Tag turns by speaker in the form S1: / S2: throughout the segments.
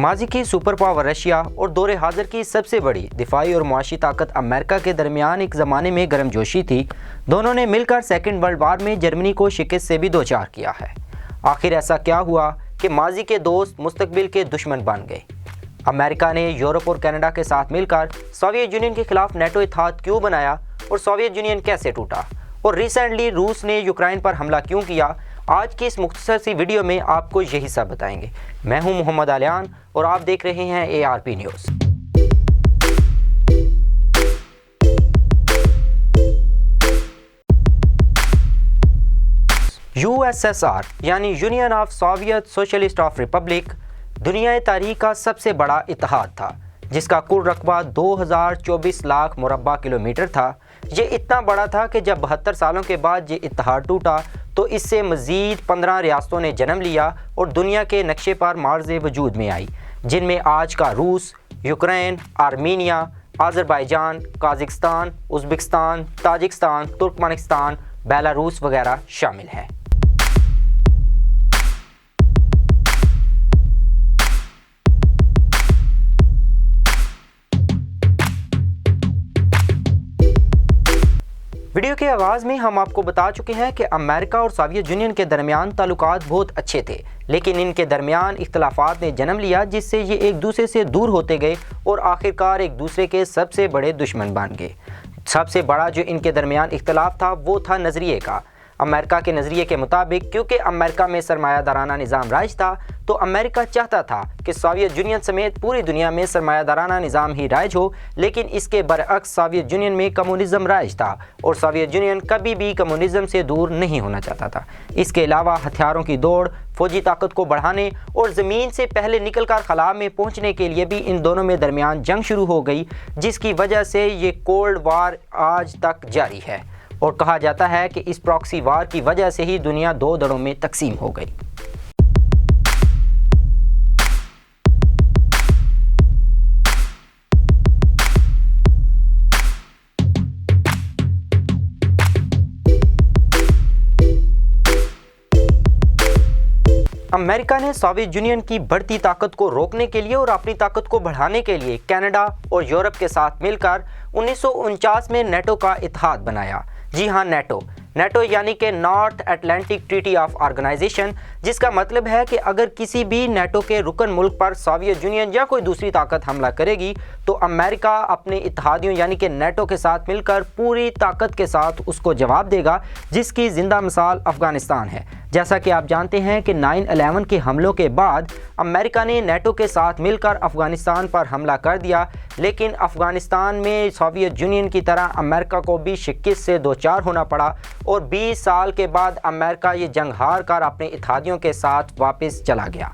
S1: ماضی کی super power Russia اور دور حاضر کی سب سے بڑی دفاعی اور معاشی طاقت امریکہ کے درمیان ایک زمانے میں گرم جوشی تھی۔ دونوں نے مل کر سیکنڈ ورلڈ وار میں جرمنی کو شکست سے بھی دوچار کیا ہے۔ آخر ایسا کیا ہوا کہ ماضی کے دوست مستقبل کے دشمن بن گئے؟ امریکہ نے یورپ اور کینیڈا کے ساتھ مل کر سوویت یونین کے خلاف نیٹو اتحاد کیوں بنایا اور سوویت یونین کیسے ٹوٹا؟ اور ریسنٹلی روس نے یوکرائن پر حملہ کیوں کیا؟ آج کی اس مختصر سی ویڈیو میں آپ کو یہی سب بتائیں گے۔ میں ہوں محمد علیان اور آپ دیکھ رہے ہیں ARP نیوز۔ USSR یعنی union of Soviet socialist of republic دنیا تاریخ کا سب سے بڑا اتحاد تھا، جس کا کل رقبہ 2024 لاکھ مربع کلومیٹر تھا۔ یہ اتنا بڑا تھا کہ جب 72 سالوں کے بعد یہ اتحاد ٹوٹا تو اس سے مزید 15 ریاستوں نے جنم لیا اور دنیا کے نقشے پر معرض وجود میں آئی، جن میں آج کا روس، Ukraine, Armenia, Azerbaijan, Kazakhstan, Uzbekistan, Tajikistan, Turkmenistan, Belarus وغیرہ شامل ہیں۔ ویڈیو کے آغاز میں ہم آپ کو بتا چکے ہیں کہ امریکہ اور سوویت یونین کے درمیان تعلقات بہت اچھے تھے، لیکن ان کے درمیان اختلافات نے جنم لیا، جس سے یہ ایک دوسرے سے دور ہوتے گئے اور آخرکار ایک دوسرے کے سب سے بڑے دشمن بن گئے۔ سب سے بڑا جو ان کے درمیان اختلاف تھا وہ تھا نظریے کا۔ امریکہ کے نظریے کے مطابق کیونکہ امریکہ میں سرمایہ دارانہ نظام رائج تھا تو امریکہ چاہتا تھا کہ سوویت یونین سمیت پوری دنیا میں سرمایہ دارانہ نظام ہی رائج ہو، لیکن اس کے برعکس سوویت یونین میں کمیونزم رائج تھا اور سوویت یونین کبھی بھی کمیونزم سے دور نہیں ہونا چاہتا تھا۔ اس کے علاوہ ہتھیاروں کی دوڑ، فوجی طاقت کو بڑھانے اور زمین سے پہلے نکل کر خلا میں پہنچنے کے لیے بھی ان دونوں میں درمیان جنگ شروع ہو گئی، جس کی وجہ سے یہ کولڈ وار آج تک جاری ہے اور کہا جاتا ہے کہ اس پراکسی وار کی وجہ سے ہی دنیا دو دھڑوں میں تقسیم ہو گئی۔ امریکہ نے سوویت یونین کی بڑھتی طاقت کو روکنے کے لیے اور اپنی طاقت کو بڑھانے کے لیے کینیڈا اور یورپ کے ساتھ مل کر 1949 میں نیٹو کا اتحاد بنایا۔ جی ہاں، نیٹو یعنی کہ North Atlantic Treaty of Organization, جس کا مطلب ہے کہ اگر کسی بھی نیٹو کے رکن ملک پر سوویت یونین یا کوئی دوسری طاقت حملہ کرے گی تو امریکہ اپنے اتحادیوں یعنی کہ نیٹو کے ساتھ مل کر پوری طاقت کے ساتھ اس کو جواب دے گا، جس کی زندہ مثال افغانستان ہے۔ جیسا کہ آپ جانتے ہیں کہ 9/11 کے حملوں کے بعد امریکہ نے نیٹو کے ساتھ مل کر افغانستان پر حملہ کر دیا، لیکن افغانستان میں سوویت یونین کی طرح امریکہ کو بھی شکست سے دوچار ہونا پڑا اور 20 سال کے بعد امریکہ یہ جنگ ہار کر اپنے اتحادیوں کے ساتھ واپس چلا گیا۔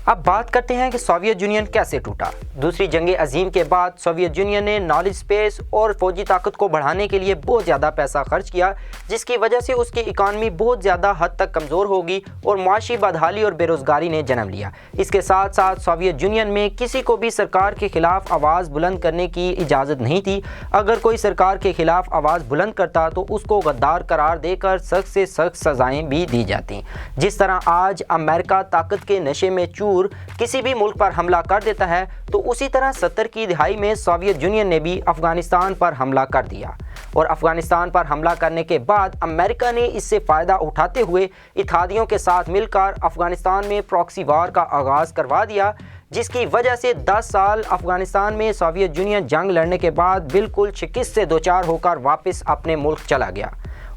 S1: اب بات کرتے ہیں کہ سوویت یونین کیسے ٹوٹا۔ دوسری جنگ عظیم کے بعد سوویت یونین نے نالج اسپیس اور فوجی طاقت کو بڑھانے کے لیے بہت زیادہ پیسہ خرچ کیا، جس کی وجہ سے اس کی اکانومی بہت زیادہ حد تک کمزور ہوگی اور معاشی بدحالی اور بے روزگاری نے جنم لیا۔ اس کے ساتھ ساتھ سوویت یونین میں کسی کو بھی سرکار کے خلاف آواز بلند کرنے کی اجازت نہیں تھی۔ اگر کوئی سرکار کے خلاف آواز بلند کرتا تو اس کو غدار قرار دے کر سخت سے سخت سزائیں بھی دی جاتی۔ جس طرح آج امریکہ طاقت کے نشے میں چور کسی بھی ملک پر حملہ کر دیتا ہے، تو اسی طرح 70 کی دہائی میں سوویت یونین نے بھی افغانستان پر حملہ کر دیا اور افغانستان پر حملہ کرنے کے بعد امریکہ نے اس سے فائدہ اٹھاتے ہوئے اتحادیوں کے ساتھ مل کر افغانستان میں پراکسی وار کا آغاز کروا دیا، جس کی وجہ سے 10 سال افغانستان میں سوویت یونین جنگ لڑنے کے بعد بالکل شکست سے دوچار ہو کر واپس اپنے ملک چلا گیا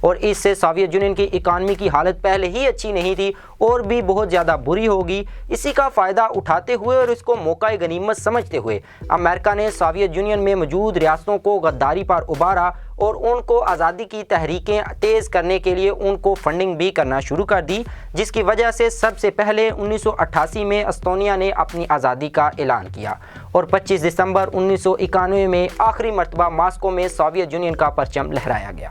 S1: اور اس سے سوویت یونین کی اکانومی کی حالت پہلے ہی اچھی نہیں تھی اور بھی بہت زیادہ بری ہوگی۔ اسی کا فائدہ اٹھاتے ہوئے اور اس کو موقع غنیمت سمجھتے ہوئے امریکہ نے سوویت یونین میں موجود ریاستوں کو غداری پر ابھارا اور ان کو آزادی کی تحریکیں تیز کرنے کے لیے ان کو فنڈنگ بھی کرنا شروع کر دی، جس کی وجہ سے سب سے پہلے 1988 میں استونیا نے اپنی آزادی کا اعلان کیا اور 25 دسمبر 1991 میں آخری مرتبہ ماسکو میں سوویت یونین کا پرچم لہرایا گیا۔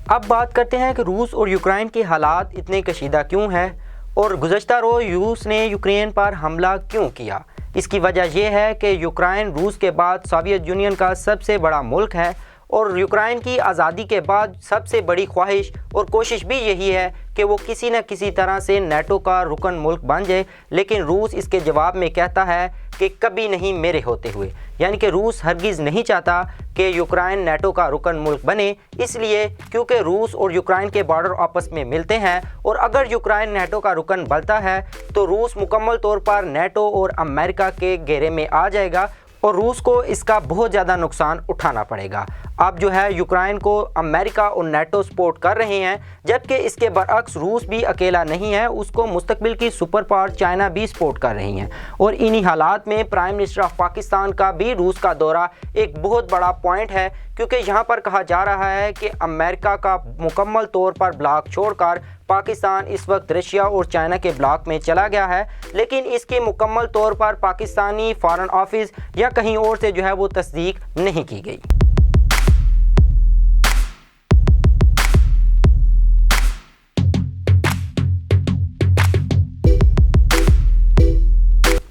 S1: اب بات کرتے ہیں کہ روس اور یوکرائن کے حالات اتنے کشیدہ کیوں ہیں اور گزشتہ روز روس نے یوکرین پر حملہ کیوں کیا۔ اس کی وجہ یہ ہے کہ یوکرائن روس کے بعد سوویت یونین کا سب سے بڑا ملک ہے اور یوکرائن کی آزادی کے بعد سب سے بڑی خواہش اور کوشش بھی یہی ہے کہ وہ کسی نہ کسی طرح سے نیٹو کا رکن ملک بن جائے، لیکن روس اس کے جواب میں کہتا ہے کہ کبھی نہیں میرے ہوتے ہوئے، یعنی کہ روس ہرگز نہیں چاہتا کہ یوکرائن نیٹو کا رکن ملک بنے، اس لیے کیونکہ روس اور یوکرائن کے بارڈر آپس میں ملتے ہیں، اور اگر یوکرائن نیٹو کا رکن بنتا ہے تو روس مکمل طور پر نیٹو اور امریکہ کے گھیرے میں آ جائے گا اور روس کو اس کا بہت زیادہ نقصان اٹھانا پڑے گا۔ اب جو ہے یوکرائن کو امریکہ اور نیٹو سپورٹ کر رہے ہیں، جبکہ اس کے برعکس روس بھی اکیلا نہیں ہے، اس کو مستقبل کی سپر پاور چائنا بھی سپورٹ کر رہی ہیں، اور انہی حالات میں پرائم منسٹر آف پاکستان کا بھی روس کا دورہ ایک بہت بڑا پوائنٹ ہے، کیونکہ یہاں پر کہا جا رہا ہے کہ امریکہ کا مکمل طور پر بلاک چھوڑ کر پاکستان اس وقت رشیا اور چائنا کے بلاک میں چلا گیا ہے، لیکن اس کی مکمل طور پر پاکستانی فارن آفس یا کہیں اور سے جو ہے وہ تصدیق نہیں کی گئی۔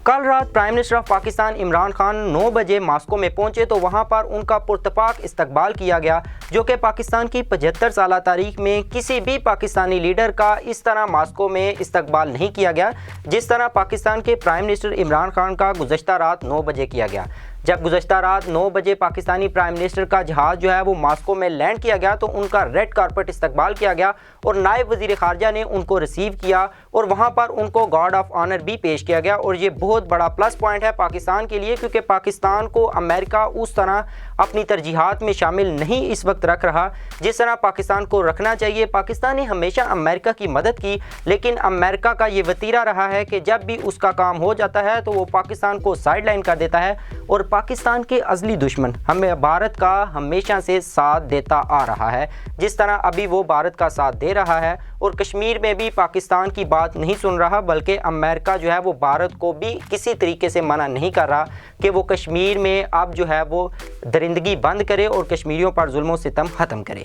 S1: کل رات prime minister of Pakistan Imran Khan 9 بجے ماسکو میں پہنچے تو وہاں پر ان کا پرتپاک استقبال کیا گیا، جو کہ پاکستان کی 75 سالہ تاریخ میں کسی بھی پاکستانی لیڈر کا اس طرح ماسکو میں استقبال نہیں کیا گیا جس طرح پاکستان کے پرائم منسٹر عمران خان کا گزشتہ رات 9 بجے کیا گیا۔ جب گزشتہ رات 9 بجے پاکستانی پرائم منسٹر کا جہاز جو ہے وہ ماسکو میں لینڈ کیا گیا تو ان کا ریڈ کارپٹ استقبال کیا گیا اور نائب وزیر خارجہ نے ان کو ریسیو کیا اور وہاں پر ان کو گارڈ آف آنر بھی پیش کیا گیا، اور یہ بہت بڑا پلس پوائنٹ ہے پاکستان کے لیے، کیونکہ پاکستان کو امریکہ اس طرح اپنی ترجیحات میں شامل نہیں اس وقت رکھ رہا جس طرح پاکستان کو رکھنا چاہیے۔ پاکستان نے ہمیشہ امریکہ کی مدد کی، لیکن امریکہ کا یہ وتیرہ رہا ہے کہ جب بھی اس کا کام ہو جاتا ہے تو وہ پاکستان کو سائیڈ لائن کر دیتا ہے، اور پاکستان کے ازلی دشمن ہمیں بھارت کا ہمیشہ سے ساتھ دیتا آ رہا ہے، جس طرح ابھی وہ بھارت کا ساتھ دے رہا ہے، اور کشمیر میں بھی پاکستان کی بات نہیں سن رہا، بلکہ امریکہ جو ہے وہ بھارت کو بھی کسی طریقے سے منع نہیں کر رہا کہ وہ کشمیر میں اب جو ہے وہ درندگی بند کرے اور کشمیریوں پر ظلم و ستم ختم کرے۔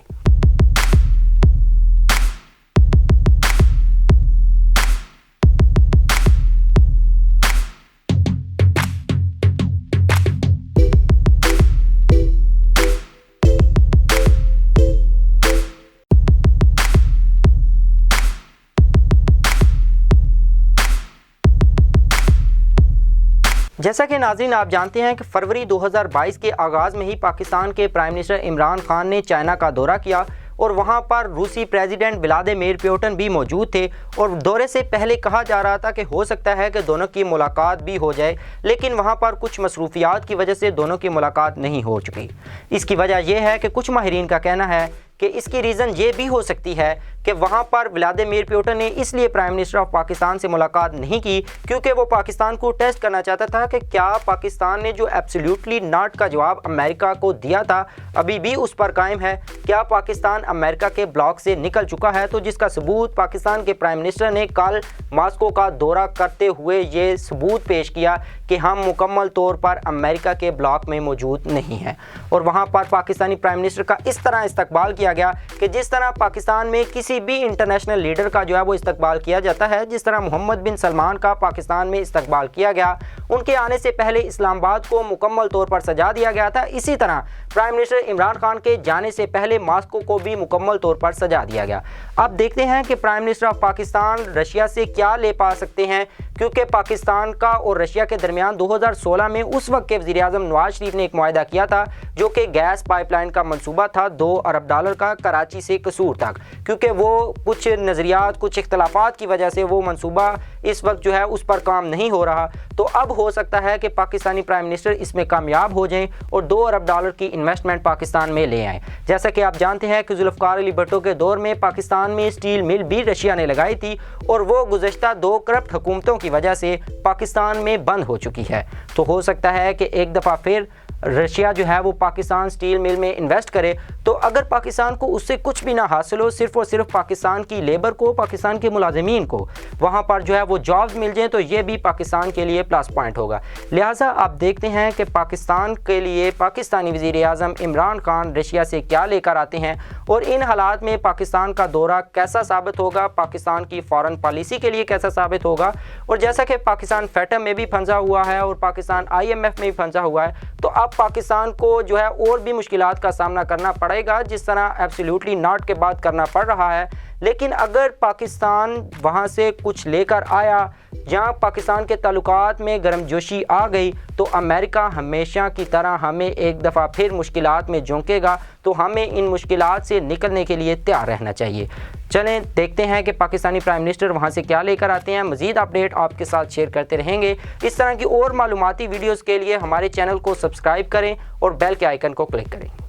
S1: جیسا کہ ناظرین آپ جانتے ہیں کہ فروری 2022 کے آغاز میں ہی پاکستان کے پرائم منسٹر عمران خان نے چائنا کا دورہ کیا اور وہاں پر روسی پریزیڈنٹ ولادیمیر پیوٹن بھی موجود تھے، اور دورے سے پہلے کہا جا رہا تھا کہ ہو سکتا ہے کہ دونوں کی ملاقات بھی ہو جائے، لیکن وہاں پر کچھ مصروفیات کی وجہ سے دونوں کی ملاقات نہیں ہو چکی۔ اس کی وجہ یہ ہے کہ کچھ ماہرین کا کہنا ہے کہ اس کی ریزن یہ بھی ہو سکتی ہے کہ وہاں پر ولادیمیر پیوٹن نے اس لیے پرائم منسٹر آف پاکستان سے ملاقات نہیں کی کیونکہ وہ پاکستان کو ٹیسٹ کرنا چاہتا تھا کہ کیا پاکستان نے جو ایبسلیوٹلی ناٹ کا جواب امریکہ کو دیا تھا ابھی بھی اس پر قائم ہے، کیا پاکستان امریکہ کے بلاک سے نکل چکا ہے، تو جس کا ثبوت پاکستان کے پرائم منسٹر نے کل ماسکو کا دورہ کرتے ہوئے یہ ثبوت پیش کیا کہ ہم مکمل طور پر امریکہ کے بلاک میں موجود نہیں ہیں، اور وہاں پر پاکستانی پرائم منسٹر کا اس طرح استقبال کیا گیا کہ جس طرح پاکستان میں کسی بھی انٹرنیشنل لیڈر کا جو ہے وہ استقبال کیا جاتا ہے، جس طرح محمد بن سلمان کا پاکستان میں استقبال کیا گیا، ان کے آنے سے پہلے اسلام آباد کو مکمل طور پر سجا دیا گیا تھا، اسی طرح پرائم منسٹر عمران خان کے جانے سے پہلے ماسکو کو بھی مکمل طور پر سجا دیا گیا۔ اب دیکھتے ہیں کہ prime minister of Pakistan Russia سے کیا لے پا سکتے ہیں، کیونکہ پاکستان کا اور رشیا کے درمیان 2016 میں اس وقت کے وزیر اعظم نواز شریف نے ایک معاہدہ کیا تھا جو کہ گیس پائپ لائن کا منصوبہ تھا $2 ارب کا کراچی سے قصور تک، کیونکہ وہ کچھ نظریات کچھ اختلافات کی وجہ سے وہ منصوبہ اس وقت جو ہے اس پر کام نہیں ہو رہا، تو اب ہو سکتا ہے کہ پاکستانی پرائم منسٹر اس میں کامیاب ہو جائیں اور $2 ارب کی انویسٹمنٹ پاکستان میں لے آئیں۔ جیسا کہ آپ جانتے ہیں کہ ذوالفقار علی بھٹو کے دور میں پاکستان میں اسٹیل مل بھی رشیا نے لگائی تھی اور وہ گزشتہ 2 کرپٹ حکومتوں کی وجہ سے پاکستان میں بند ہو چکی ہے، تو ہو سکتا ہے کہ ایک دفعہ پھر رشیا جو ہے وہ پاکستان سٹیل مل میں انویسٹ کرے تو اگر پاکستان کو اس سے کچھ بھی نہ حاصل ہو، صرف اور صرف پاکستان کی لیبر کو، پاکستان کے ملازمین کو وہاں پر جو ہے وہ جابز مل جائیں، تو یہ بھی پاکستان کے لیے پلس پوائنٹ ہوگا۔ لہٰذا آپ دیکھتے ہیں کہ پاکستان کے لیے پاکستانی وزیر اعظم عمران خان رشیا سے کیا لے کر آتے ہیں، اور ان حالات میں پاکستان کا دورہ کیسا ثابت ہوگا، پاکستان کی فارن پالیسی کے لیے کیسا ثابت ہوگا۔ اور جیسا کہ پاکستان فیٹم میں بھی پھنسا ہوا ہے اور پاکستان IMF میں بھی پھنسا ہوا ہے، تو اب پاکستان کو جو ہے اور بھی مشکلات کا سامنا کرنا پڑے گا، جس طرح ایبسلیوٹلی ناٹ کے بعد کرنا پڑ رہا ہے۔ لیکن اگر پاکستان وہاں سے کچھ لے کر آیا، جہاں پاکستان کے تعلقات میں گرم جوشی آ گئی، تو امریکہ ہمیشہ کی طرح ہمیں ایک دفعہ پھر مشکلات میں جھونکے گا، تو ہمیں ان مشکلات سے نکلنے کے لیے تیار رہنا چاہیے۔ چلیں دیکھتے ہیں کہ پاکستانی پرائم منسٹر وہاں سے کیا لے کر آتے ہیں۔ مزید اپڈیٹ آپ کے ساتھ شیئر کرتے رہیں گے۔ اس طرح کی اور معلوماتی ویڈیوز کے لیے ہمارے چینل کو سبسکرائب کریں اور بیل کے آئیکن کو کلک کریں۔